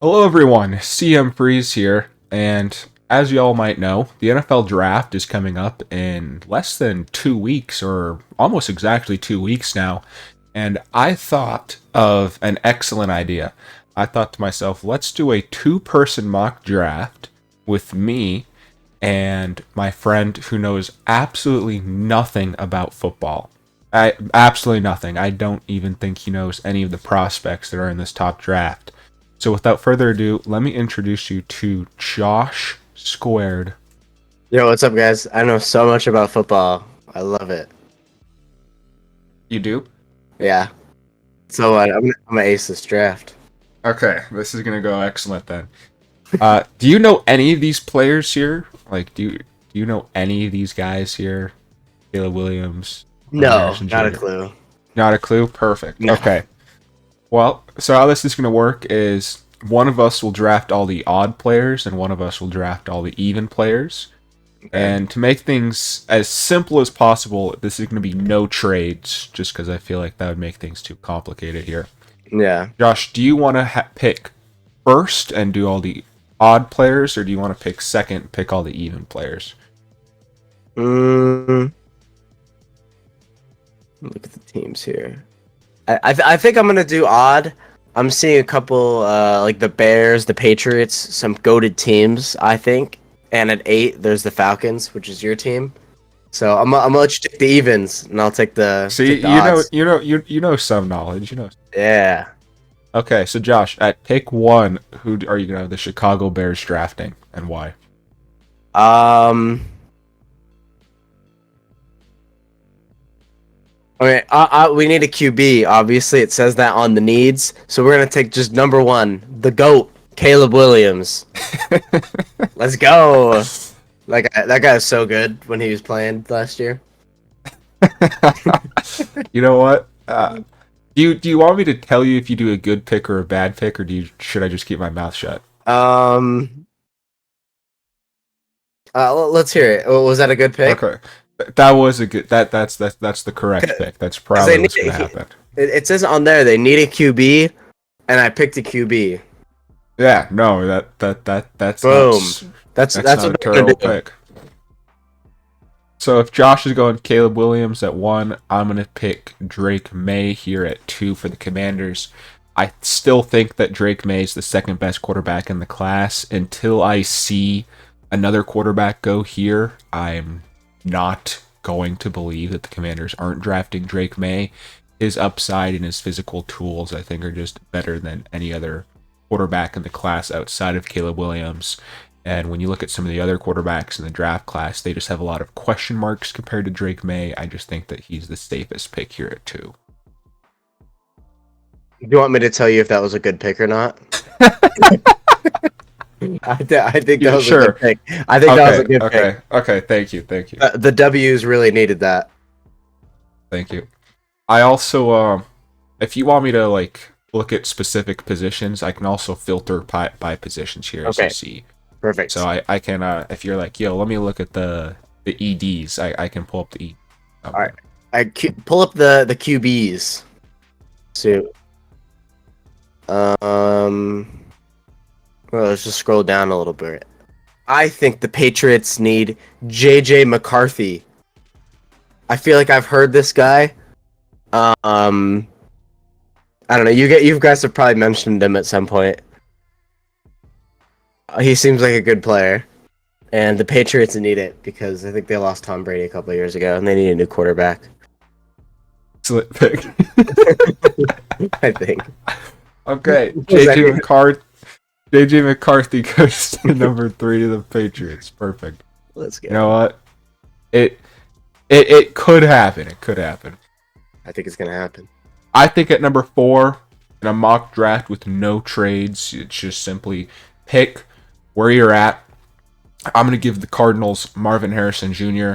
Hello, everyone. CM Freeze here, and as you all might know, the NFL Draft is coming up in less than 2 weeks, or almost exactly 2 weeks now. And I thought of an excellent idea. I thought to myself, let's do a two-person mock draft with me and my friend who knows absolutely nothing about football. Absolutely nothing. I don't even think he knows any of the prospects that are in this top draft. So without further ado, let me introduce you to Josh Squared. Yo, what's up, guys? I know so much about football. I love it. You do? Yeah. So I'm gonna ace this draft. Okay, this is gonna go excellent then. Do you know any of these players here? Like, do you know any of these guys here? Caleb Williams, Marvin No, Harrison not a Jr. clue. Not a clue. Perfect. No. Okay. Well, so how this is gonna work is one of us will draft all the odd players, and one of us will draft all the even players. Okay. And to make things as simple as possible, this is going to be no trades, just because I feel like that would make things too complicated here. Yeah. Josh, do you want to pick first and do all the odd players, or do you want to pick second and pick all the even players? Mm, Look at the teams here. I think I'm gonna do odd. I'm seeing a couple like the Bears, the Patriots, some goated teams. I think, and at 8 there's the Falcons, which is your team. So I'm gonna let you take the evens, and I'll take See, the odds. you know some knowledge, you know. Yeah. Okay, so Josh, at pick one, who are you gonna have the Chicago Bears drafting, and why? Um. Okay, we need a QB. Obviously, it says that on the needs. So we're gonna take just number one, the GOAT, Caleb Williams. Let's go. That guy was so good when he was playing last year. You know what? Do you want me to tell you if you do a good pick or a bad pick, or should I just keep my mouth shut? Um. Let's hear it. Was that a good pick? Okay, that was a good. That's the correct pick. That's 'Cause they probably need what's gonna happen. it says on there they need a QB, and I picked a QB. Yeah, no, that's Boom. that's That's not a what they're gonna terrible do. pick. So if Josh is going Caleb Williams at one, I'm gonna pick Drake May here at two for the Commanders. I still think that Drake May is the second best quarterback in the class. Until I see another quarterback go here, I'm not going to believe that the Commanders aren't drafting Drake May. His upside and his physical tools, I think, are just better than any other quarterback in the class outside of Caleb Williams. And when you look at some of the other quarterbacks in the draft class, they just have a lot of question marks compared to Drake May. I just think that he's the safest pick here at two. Do you want me to tell you if that was a good pick or not? I think that Yeah, was a sure. good pick. I think that was Okay, a good okay, pick. okay. Thank you, The W's really needed that. thank you. I also, if you want me to like look at specific positions, I can also filter by positions here, as you Okay, see. So perfect. I can, if you're like, yo, let me look at the EDs, I can pull up the E. All right, pull up the QBs. So, um, well, let's just scroll down a little bit. I think the Patriots need JJ McCarthy. I feel like I've heard this guy. Um, I don't know. You guys have probably mentioned him at some point. He seems like a good player. And the Patriots need it because I think they lost Tom Brady a couple of years ago, and they need a new quarterback. Excellent pick. I think. Okay, Was that it? JJ McCarthy goes to number three to the Patriots. Perfect. Let's You know go. what? It it could happen. It could happen. I think it's gonna happen. I think at number four, in a mock draft with no trades, it's just simply pick where you're at. I'm going to give the Cardinals Marvin Harrison Jr.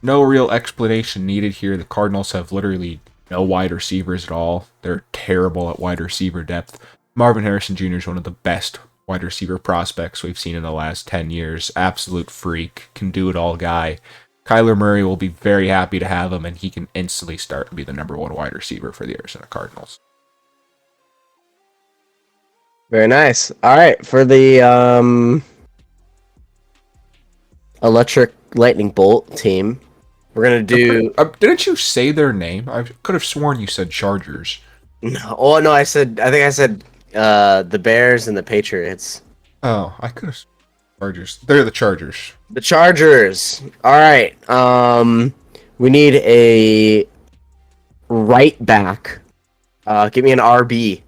No real explanation needed here. The Cardinals have literally no wide receivers at all. They're terrible at wide receiver depth. Marvin Harrison Jr. is one of the best wide receiver prospects we've seen in the last 10 years. Absolute freak, can do it all guy. Kyler Murray will be very happy to have him, and he can instantly start and be the number one wide receiver for the Arizona Cardinals. Very nice. All right, for the electric lightning bolt team, we're gonna do. Didn't you say their name? I could have sworn you said Chargers. No, oh no, I think I said the Bears and the Patriots. Oh, I could have Chargers. They're the Chargers. The Chargers. All right. We need a right back. Give me an RB.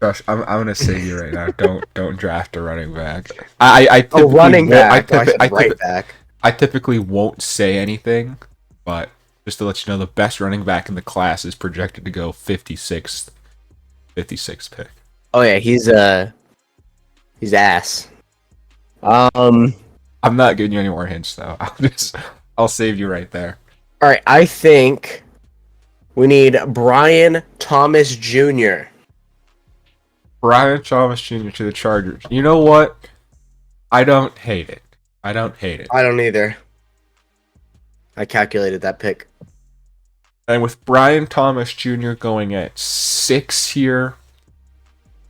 Gosh, I'm gonna say you right now. Don't draft a running back. I typically Running won't- back. Right back. I typically won't say anything, but just to let you know, the best running back in the class is projected to go 56th pick. Oh yeah, he's ass. I'm not giving you any more hints though. I'll save you right there. All right, I think we need Brian Thomas Jr. Brian Thomas Jr. to the Chargers. You know what? I don't hate it. I don't either. I calculated that pick. And with Brian Thomas Jr. going at 6 here,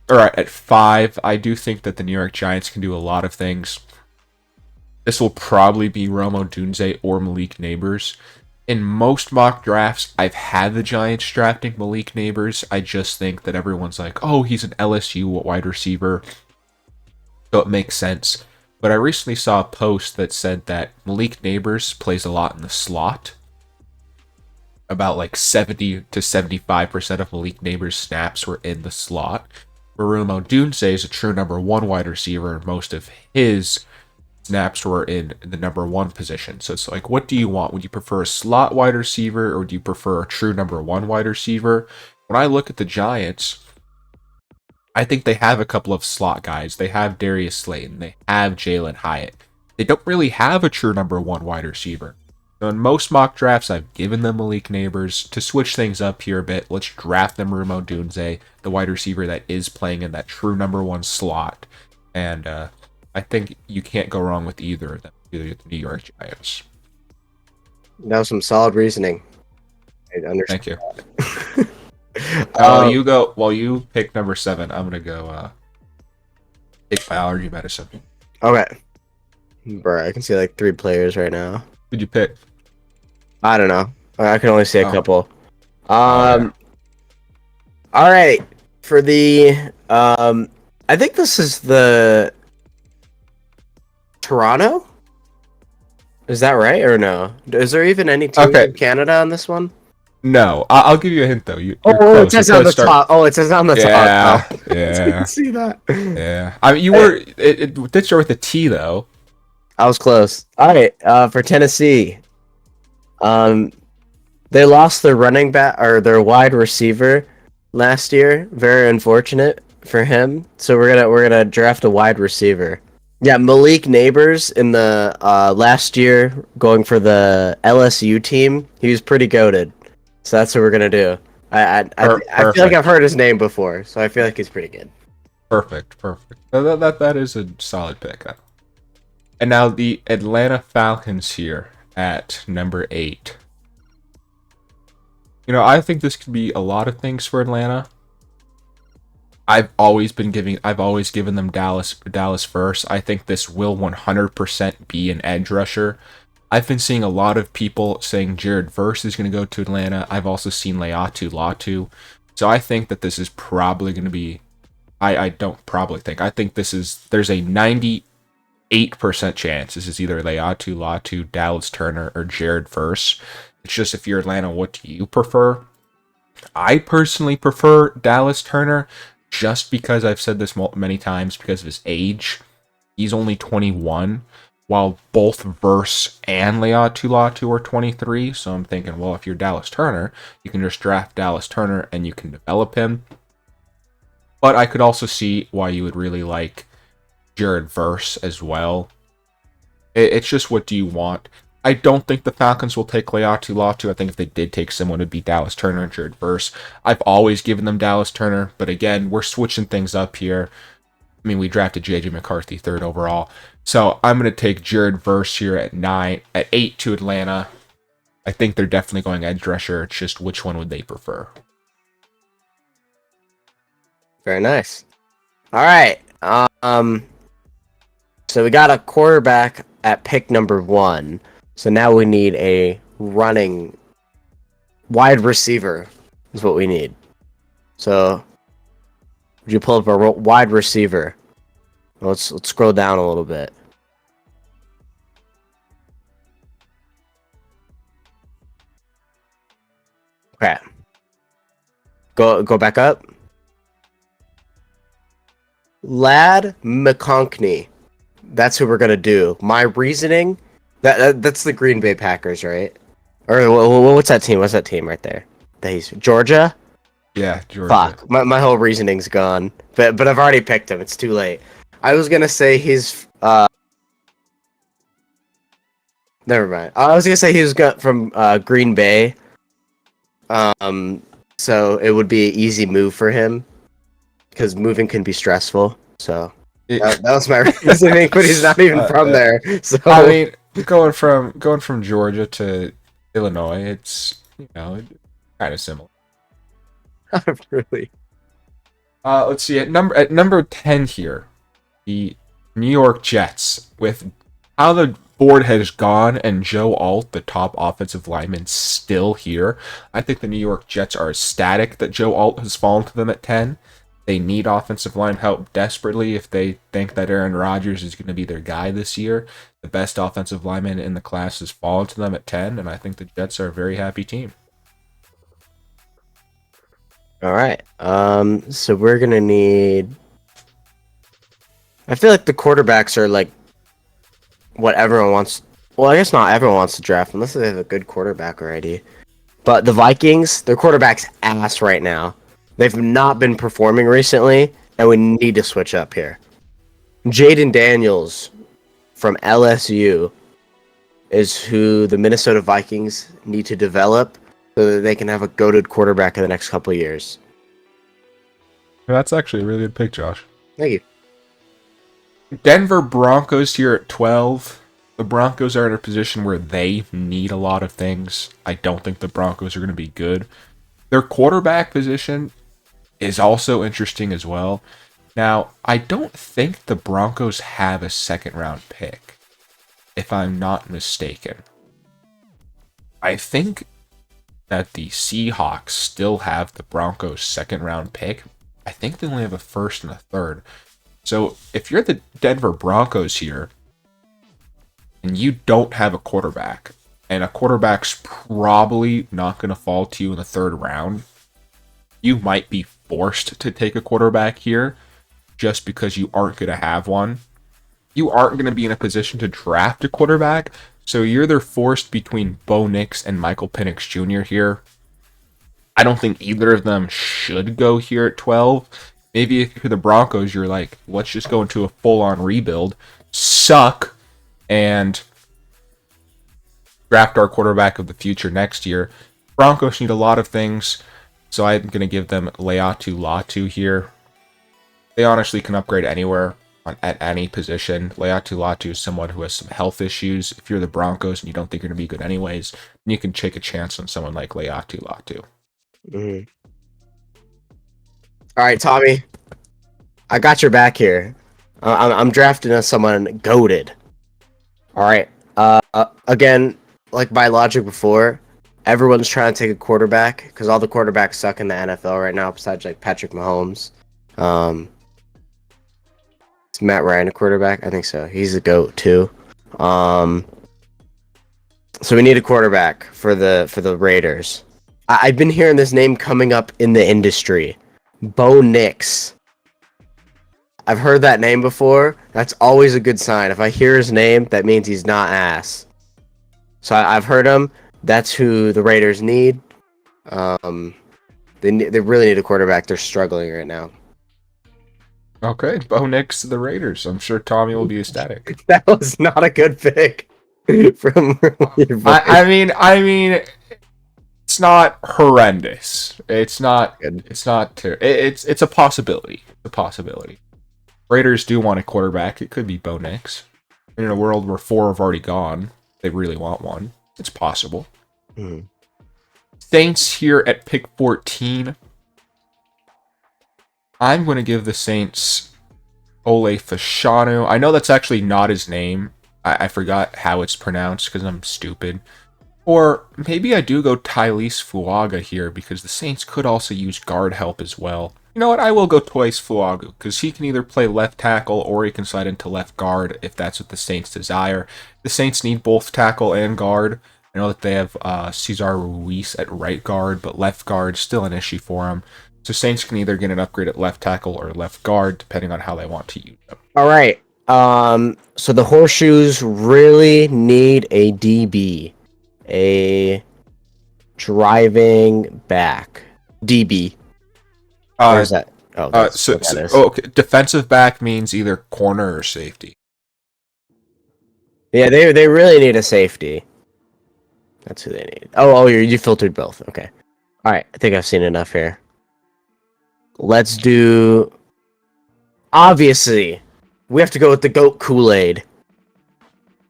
or at 5, I do think that the New York Giants can do a lot of things. This will probably be Rome Odunze or Malik Neighbors. In most mock drafts, I've had the Giants drafting Malik Neighbors. I just think that everyone's like, oh, he's an LSU wide receiver, so it makes sense. But I recently saw a post that said that Malik Neighbors plays a lot in the slot. About like 70 to 75% of Malik Neighbors' snaps were in the slot. Rome Odunze is a true number 1 wide receiver, and most of his snaps were in the number 1 position. So it's like, what do you want? Would you prefer a slot wide receiver, or do you prefer a true number 1 wide receiver? When I look at the Giants, I think they have a couple of slot guys. They have Darius Slayton. They have Jalen Hyatt. They don't really have a true number 1 wide receiver. So in most mock drafts, I've given them Malik Neighbors. To switch things up here a bit, let's draft them Rome Odunze, the wide receiver that is playing in that true number 1 slot. And I think you can't go wrong with either of them, either the New York Giants. That was some solid reasoning. I understand. Thank you. You go while you pick number 7. I'm gonna go pick biology medicine. Okay, bro, I can see like 3 players right now. Who'd you pick? I don't know. I can only see a couple. Yeah. All right. For the I think this is the Toronto. Is that right or no? Is there even any team in Canada on this one? No, I'll give you a hint though. It says on the top. Oh, it says on the top. Yeah, yeah. I didn't see that. Yeah. I mean, you were. It did start with a T though. I was close. All right. For Tennessee, they lost their running back or their wide receiver last year. Very unfortunate for him. So we're gonna draft a wide receiver. Yeah, Malik Neighbors in the last year going for the LSU team. He was pretty goated. So that's what we're gonna do. I feel like I've heard his name before, so I feel like he's pretty good. Perfect. That is a solid pick. And now the Atlanta Falcons here at number 8. You know, I think this could be a lot of things for Atlanta. I've always given them Dallas first. I think this will 100% be an edge rusher. I've been seeing a lot of people saying Jared Verse is going to go to Atlanta. I've also seen Laiatu Latu. So I think that this is probably going to be... I think there's a 98% chance this is either Laiatu Latu, Dallas Turner, or Jared Verse. It's just, if you're Atlanta, what do you prefer? I personally prefer Dallas Turner, just because I've said this many times because of his age. He's only 21. While both Verse and Laiatu Latu are 23, so I'm thinking, well, if you're Dallas Turner, you can just draft Dallas Turner and you can develop him. But I could also see why you would really like Jared Verse as well. It's just, what do you want? I don't think the Falcons will take Laiatu Latu. I think if they did take someone, it would be Dallas Turner and Jared Verse. I've always given them Dallas Turner, but again, we're switching things up here. I mean, we drafted J.J. McCarthy 3rd overall. So I'm going to take Jared Verse here at 8 to Atlanta. I think they're definitely going edge rusher. It's just, which one would they prefer? Very nice. All right. So we got a quarterback at pick number 1. So now we need a running wide receiver is what we need. So would you pull up a wide receiver? Let's scroll down a little bit. Okay. Go back up. Lad McConkey. That's who we're gonna do. My reasoning. That's the Green Bay Packers, right? Or what's that team? What's that team right there? Georgia. Yeah, Georgia. Fuck. My whole reasoning's gone. But I've already picked him. It's too late. I was gonna say he's Never mind. I was gonna say he was from Green Bay. So it would be an easy move for him because moving can be stressful. So that was my reasoning, but he's not even from there. So I mean, going from Georgia to Illinois, it's kind of similar. not really. Let's see at number 10 here, the New York Jets. With how the board has gone and Joe Alt, the top offensive lineman, still here, I think the New York Jets are ecstatic that Joe Alt has fallen to them at 10. They need offensive line help desperately if they think that Aaron Rodgers is going to be their guy this year. The best offensive lineman in the class has fallen to them at 10, and I think the Jets are a very happy team. All right. So we're gonna need. I feel like the quarterbacks are like what everyone wants. Well, I guess not everyone wants to draft unless they have a good quarterback already. But the Vikings, their quarterback's ass right now. They've not been performing recently, and we need to switch up here. Jaden Daniels from LSU is who the Minnesota Vikings need to develop so that they can have a goated quarterback in the next couple of years. That's actually a really good pick, Josh. Thank you. Denver Broncos here at 12. The Broncos are in a position where they need a lot of things. I don't think the Broncos are going to be good. Their quarterback position is also interesting as well. Now, I don't think the Broncos have a second-round pick, if I'm not mistaken. I think that the Seahawks still have the Broncos' second-round pick. I think they only have a first and a third. So if you're the Denver Broncos here, and you don't have a quarterback, and a quarterback's probably not going to fall to you in the third round, you might be forced to take a quarterback here just because you aren't going to have one. You aren't going to be in a position to draft a quarterback, so you're either forced between Bo Nix and Michael Penix Jr. here. I don't think either of them should go here at 12. Maybe if you're the Broncos, you're like, let's just go into a full-on rebuild, suck, and draft our quarterback of the future next year. Broncos need a lot of things, so I'm going to give them Laiatu Latu here. They honestly can upgrade anywhere at any position. Laiatu Latu is someone who has some health issues. If you're the Broncos and you don't think you're going to be good anyways, then you can take a chance on someone like Laiatu Latu. Mm-hmm. All right, Tommy. I got your back here. I'm drafting as someone goated. All right. Again, like by logic before, everyone's trying to take a quarterback because all the quarterbacks suck in the NFL right now, besides like Patrick Mahomes. Is Matt Ryan a quarterback? I think so. He's a GOAT too. So we need a quarterback for the Raiders. I've been hearing this name coming up in the industry. Bo Nix. I've heard that name before. That's always a good sign. If I hear his name, that means he's not ass. So I've heard him. That's who the Raiders need. They really need a quarterback. They're struggling right now. Okay, Bo Nix to the Raiders. I'm sure Tommy will be ecstatic. That was not a good pick. From your I mean, it's not horrendous. It's not Good. It's not. It's a possibility. A possibility. Raiders do want a quarterback. It could be Bo Nix. In a world where 4 have already gone, they really want one. It's possible. Saints here at pick 14. I'm going to give the Saints Ole Fashanu. I know that's actually not his name. I forgot how it's pronounced because I'm stupid. Or maybe I do go Tylese Fuaga here because the Saints could also use guard help as well. You know what? I will go Tylese Fuaga because he can either play left tackle or he can slide into left guard if that's what the Saints desire. The Saints need both tackle and guard. I know that they have Cesar Ruiz at right guard, but left guard still an issue for him. So Saints can either get an upgrade at left tackle or left guard depending on how they want to use them. All right. So the Horseshoes really need a DB, a driving back DB. Where's that? Oh, that's what that is. Okay. Defensive back means either corner or safety. Yeah, they really need a safety. That's who they need. Oh, you filtered both. Okay. All right. I think I've seen enough here. Let's do. Obviously, we have to go with the GOAT Kool-Aid.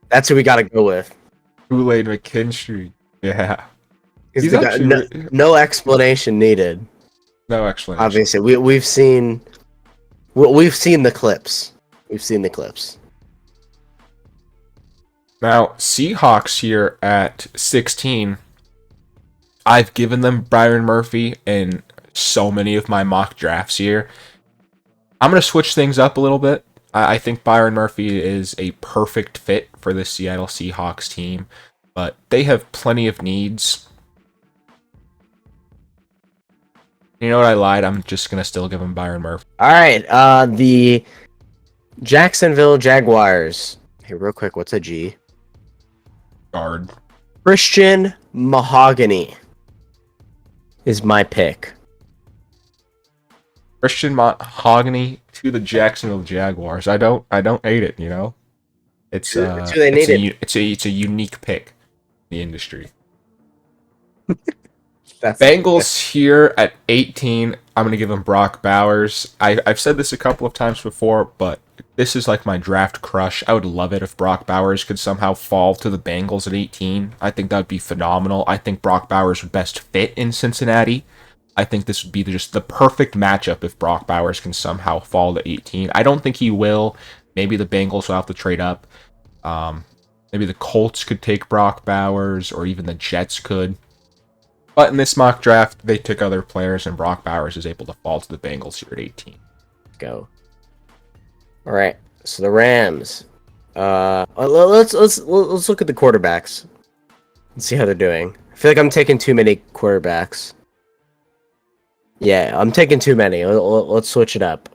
That's who we got to go with. Kool-Aid McKinstry. Yeah. No explanation needed. No explanation. Obviously, we've seen the clips. We've seen the clips. Now, Seahawks here at 16. I've given them Byron Murphy in so many of my mock drafts here. I'm going to switch things up a little bit. I think Byron Murphy is a perfect fit for the Seattle Seahawks team, but they have plenty of needs. You know what? I lied. I'm just going to still give him Byron Murphy. All right. The Jacksonville Jaguars. Hey, real quick, what's a G? Guard. Christian Mahogany is my pick. Christian Mahogany to the Jacksonville Jaguars. I don't hate it, you know. It's who they needed. It's a unique pick in the industry. Bengals here at 18. I'm going to give them Brock Bowers. I've said this a couple of times before, but this is like my draft crush. I would love it if Brock Bowers could somehow fall to the Bengals at 18. I think that would be phenomenal. I think Brock Bowers would best fit in Cincinnati. I think this would be just the perfect matchup if Brock Bowers can somehow fall to 18. I don't think he will. Maybe the Bengals will have to trade up. Maybe the Colts could take Brock Bowers, or even the Jets could. But in this mock draft, they took other players, and Brock Bowers is able to fall to the Bengals here at 18. Go. All right. So the Rams. Let's look at the quarterbacks and see how they're doing. I feel like I'm taking too many quarterbacks. Yeah, I'm taking too many. Let's switch it up.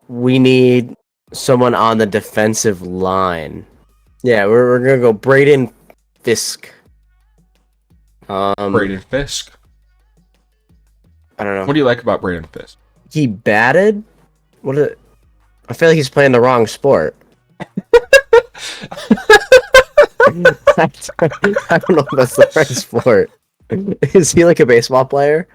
We need someone on the defensive line. Yeah, we're gonna go Braden Fisk. Braden Fisk. I don't know. What do you like about Braden Fisk? He batted. I feel like he's playing the wrong sport. I don't know if that's the right sport. Is he like a baseball player?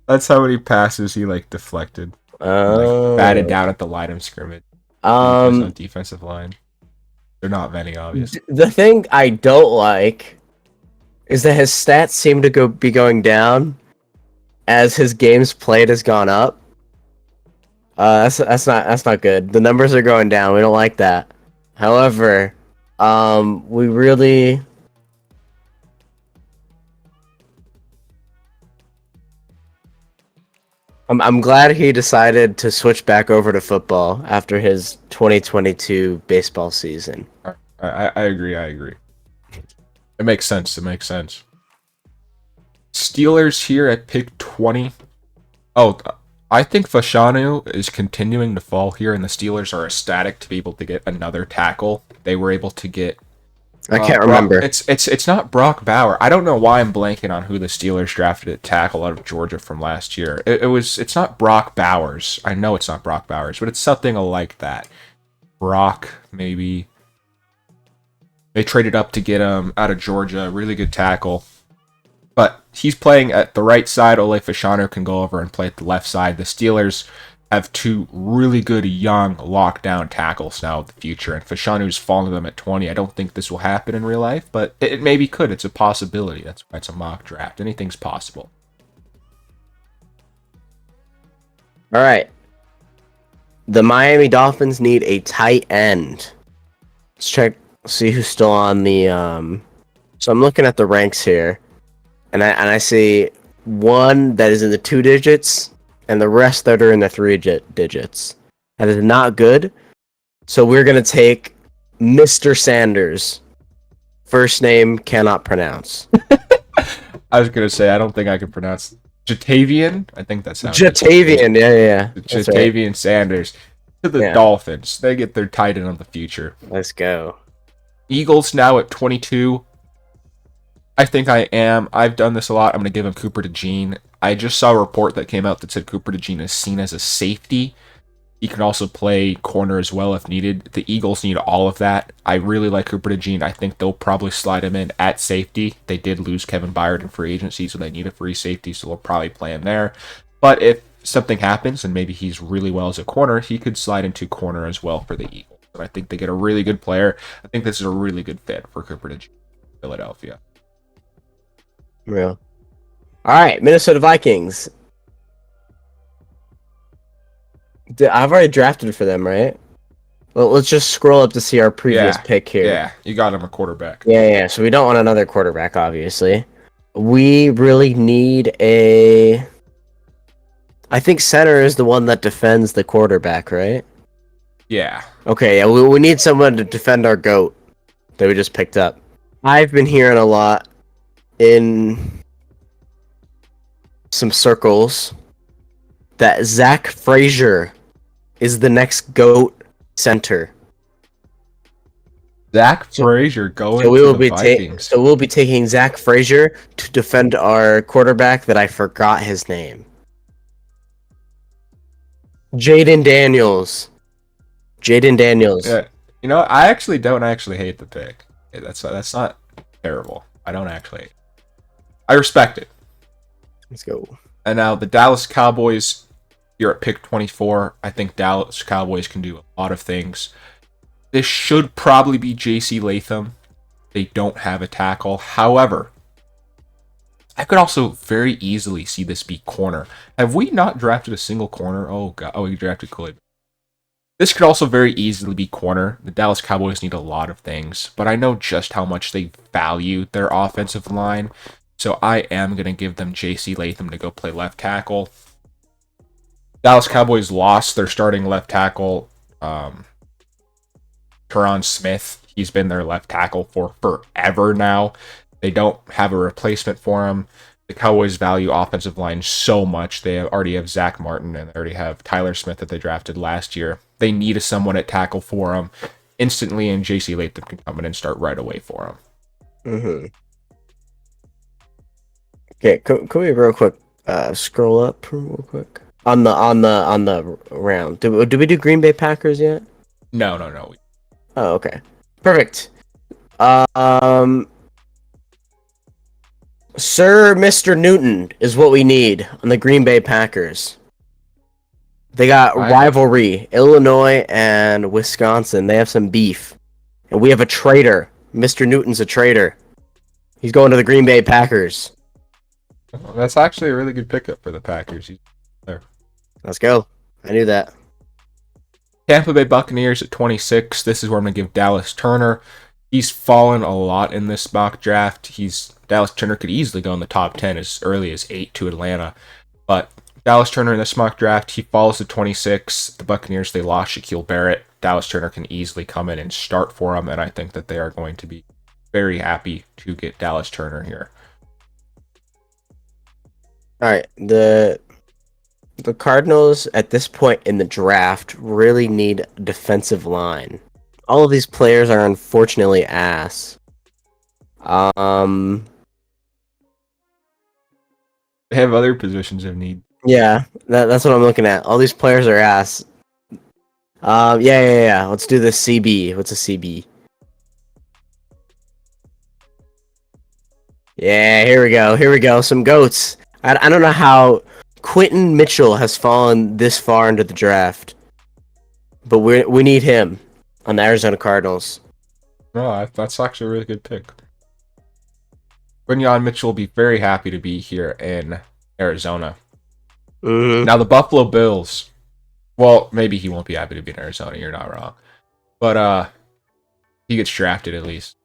That's how many passes he deflected. Batted down at the line of scrimmage. On defensive line. They're not many, obviously. The thing I don't like is that his stats seem to be going down as his games played has gone up. That's not good. The numbers are going down. We don't like that. However, we really. I'm glad he decided to switch back over to football after his 2022 baseball season. I agree. It makes sense. Steelers here at pick 20. Oh, I think Fashanu is continuing to fall here, and the Steelers are ecstatic to be able to get another tackle. They were able to get. I can't remember. It's not Brock Bauer. I don't know why I'm blanking on who the Steelers drafted at tackle out of Georgia from last year. It's not Brock Bowers. I know it's not Brock Bowers, but it's something like that. Brock, maybe. They traded up to get him out of Georgia. Really good tackle. But he's playing at the right side. Ole Fashanu can go over and play at the left side. The Steelers have two really good young lockdown tackles now in the future, and Fashanu's falling to them at 20. I don't think this will happen in real life, but it maybe could. It's a possibility. That's why it's a mock draft. Anything's possible. All right. The Miami Dolphins need a tight end. Let's check, see who's still on the. So I'm looking at the ranks here, and I see one that is in the 2 digits, and the rest that are in the 3 digits. That is not good. So we're gonna take Mr. Sanders. First name cannot pronounce. I was gonna say I don't think I can pronounce Jatavian. I think that sounds Jatavian, yeah. That's right. Jatavian Sanders to the Yeah. Dolphins. They get their tight end of the future. Let's go. Eagles now at 22. I think I've done this a lot. I'm going to give him Cooper DeJean. I just saw a report that came out that said Cooper DeJean is seen as a safety. He can also play corner as well if needed. The Eagles need all of that. I really like Cooper DeJean. I think they'll probably slide him in at safety. They did lose Kevin Byard in free agency, so they need a free safety, so they'll probably play him there. But if something happens and maybe he's really well as a corner, he could slide into corner as well for the Eagles. And I think they get a really good player. I think this is a really good fit for Cooper DeJean in Philadelphia. Real. All right, Minnesota Vikings. I've already drafted for them, right? Well, let's just scroll up to see our previous pick here. Yeah, you got him a quarterback. Yeah. So we don't want another quarterback, obviously. We really need a. I think center is the one that defends the quarterback, right? Yeah. Okay, yeah, we need someone to defend our GOAT that we just picked up. I've been hearing a lot in some circles that Zach Frazier is the next GOAT center. Zach Frazier going So we will to the Vikings. so we'll be taking Zach Frazier to defend our quarterback that I forgot his name. Jaden Daniels. Yeah. You know, I actually don't hate the pick. That's not terrible. I don't actually. I respect it. Let's go. And now the Dallas Cowboys, you're at pick 24. I think Dallas Cowboys can do a lot of things. This should probably be J.C. Latham. They don't have a tackle. However, I could also very easily see this be corner. Have we not drafted a single corner? Oh, God. Oh, we drafted Cooley. This could also very easily be corner. The Dallas Cowboys need a lot of things, but I know just how much they value their offensive line. So I am going to give them J.C. Latham to go play left tackle. Dallas Cowboys lost their starting left tackle, Teron Smith. He's been their left tackle for forever now. They don't have a replacement for him. The Cowboys value offensive line so much. They already have Zach Martin and they already have Tyler Smith that they drafted last year. They need someone at tackle for them instantly, and J.C. Latham can come in and start right away for them. Mm-hmm. Okay, can we real quick scroll up real quick on the round? Did we do Green Bay Packers yet? No. Oh, okay, perfect. Sir Mr. Newton is what we need on the Green Bay Packers. They got rivalry, Illinois and Wisconsin. They have some beef, and we have a traitor. Mr. Newton's a traitor. He's going to the Green Bay Packers. That's actually a really good pickup for the Packers. He's there. Let's go. I knew that. Tampa Bay Buccaneers at 26. This is where I'm going to give Dallas Turner. He's fallen a lot in this mock draft. Dallas Turner could easily go in the top 10 as early as 8 to Atlanta. But Dallas Turner in this mock draft, he falls to 26. The Buccaneers, they lost Shaquille Barrett. Dallas Turner can easily come in and start for them, and I think that they are going to be very happy to get Dallas Turner here. All right, the Cardinals at this point in the draft really need a defensive line. All of these players are unfortunately ass. They have other positions of need. Yeah, that's what I'm looking at. All these players are ass. Yeah. Let's do the CB. What's a CB? Yeah, here we go. Some goats. I don't know how Quentin Mitchell has fallen this far into the draft, but we need him on the Arizona Cardinals. No, that's actually a really good pick. Quinyon Mitchell will be very happy to be here in Arizona. Mm-hmm. Now the Buffalo Bills. Well, maybe he won't be happy to be in Arizona. You're not wrong, but he gets drafted at least.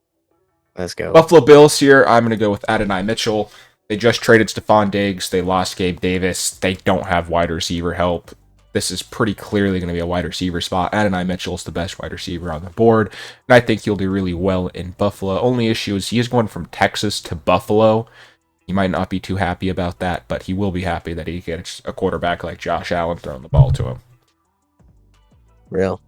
Let's go. Buffalo Bills here. I'm gonna go with Adonai Mitchell. They just traded Stephon Diggs. They lost Gabe Davis. They don't have wide receiver help. This is pretty clearly going to be a wide receiver spot. Adonai Mitchell is the best wide receiver on the board, and I think he'll do really well in Buffalo. Only issue is he is going from Texas to Buffalo. He might not be too happy about that, but he will be happy that he gets a quarterback like Josh Allen throwing the ball to him. Real.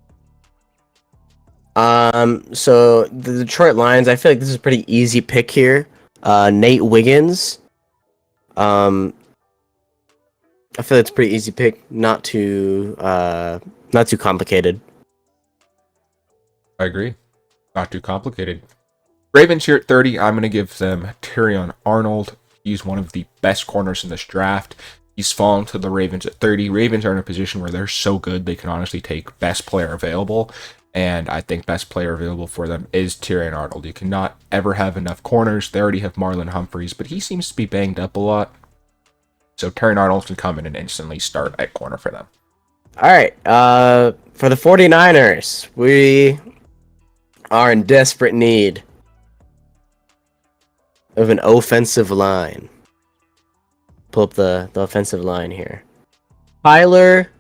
So the Detroit Lions, I feel like this is a pretty easy pick here. Nate Wiggins. I feel it's a pretty easy pick, not too complicated. I agree. Not too complicated. Ravens here at 30, I'm going to give them Terrion Arnold. He's one of the best corners in this draft. He's fallen to the Ravens at 30. Ravens are in a position where they're so good they can honestly take best player available. And I think best player available for them is Terrion Arnold. You cannot ever have enough corners. They already have Marlon Humphreys, but he seems to be banged up a lot. So Terrion Arnold can come in and instantly start at corner for them. All right. For the 49ers, we are in desperate need of an offensive line. Pull up the offensive line here. Tyler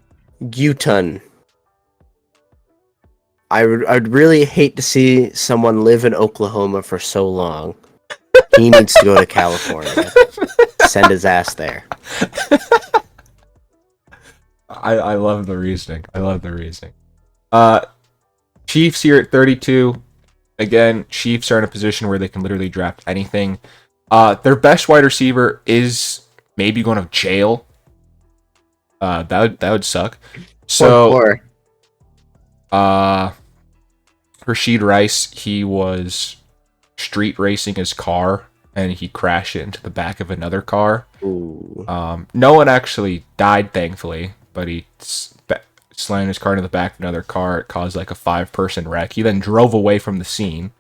Guton. I'd really hate to see someone live in Oklahoma for so long. He needs to go to California. Send his ass there. I love the reasoning. Chiefs here at 32. Again, Chiefs are in a position where they can literally draft anything. Their best wide receiver is maybe going to jail. That would suck. So, Rashid Rice, he was street racing his car and he crashed it into the back of another car. Ooh. No one actually died, thankfully, but he slammed his car into the back of another car. It caused like a 5-person wreck. He then drove away from the scene.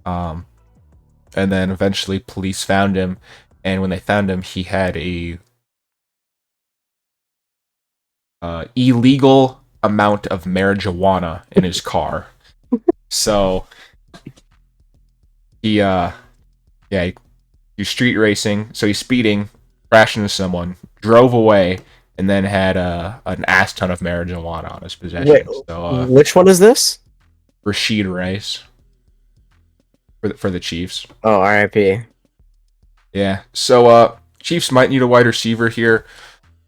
And then eventually police found him. And when they found him, he had a illegal amount of marijuana in his car. So he street racing. So he's speeding, crashed into someone, drove away, and then had an ass ton of marijuana on his possession. Wait, so which one is this? Rashid Rice for the Chiefs. Oh, R.I.P. Yeah. So Chiefs might need a wide receiver here.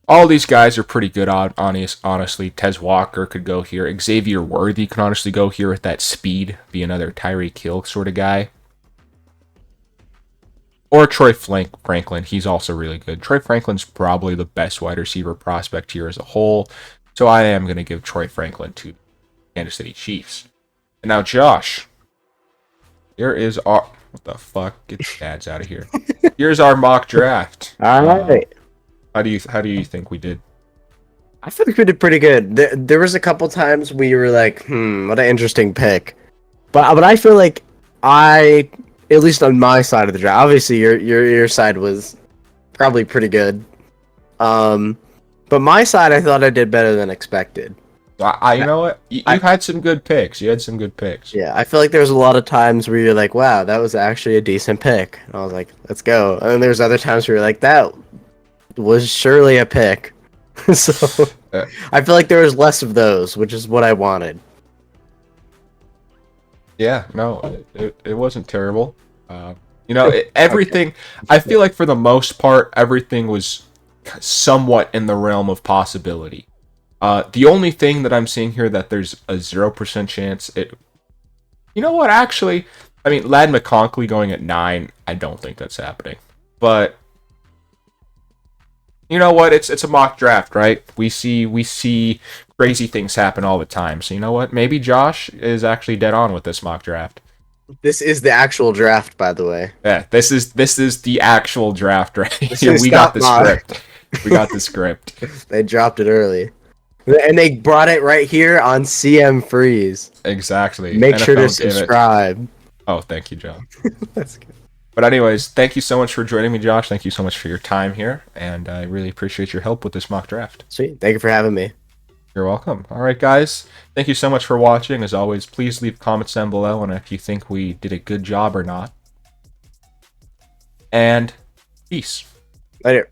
All these guys are pretty good, honestly. Tez Walker could go here. Xavier Worthy can honestly go here with that speed, be another Tyreek Hill sort of guy. Or Troy Franklin. He's also really good. Troy Franklin's probably the best wide receiver prospect here as a whole. So I am going to give Troy Franklin to Kansas City Chiefs. And now, Josh, here is our... What the fuck? Get the dads out of here. Here's our mock draft. All right. How do you think we did? I feel like we did pretty good. There was a couple times we were like, what an interesting pick. But I feel like at least on my side of the draft, obviously your side was probably pretty good. But my side, I thought I did better than expected. You know what? You had some good picks. You had some good picks. Yeah, I feel like there was a lot of times where you're like, wow, that was actually a decent pick. And I was like, let's go. And then there's other times where you're like, that was surely a pick. So I feel like there was less of those, which is what I wanted. Yeah, no, it wasn't terrible. Everything, I feel like for the most part, everything was somewhat in the realm of possibility. The only thing that I'm seeing here that there's a 0% chance you know what, actually, I mean, Ladd McConkey going at 9, I don't think that's happening. But you know what? It's a mock draft, right? We see crazy things happen all the time. So you know what? Maybe Josh is actually dead on with this mock draft. This is the actual draft, by the way. Yeah, this is the actual draft, right? Here, we got the script. We got the script. They dropped it early. And they brought it right here on CM Freeze. Exactly. Make sure to subscribe. Oh, thank you, John. That's good. But anyways, thank you so much for joining me, Josh. Thank you so much for your time here, and I really appreciate your help with this mock draft. Sweet. Thank you for having me. You're welcome. All right, guys. Thank you so much for watching. As always, please leave comments down below on if you think we did a good job or not. And peace. Later.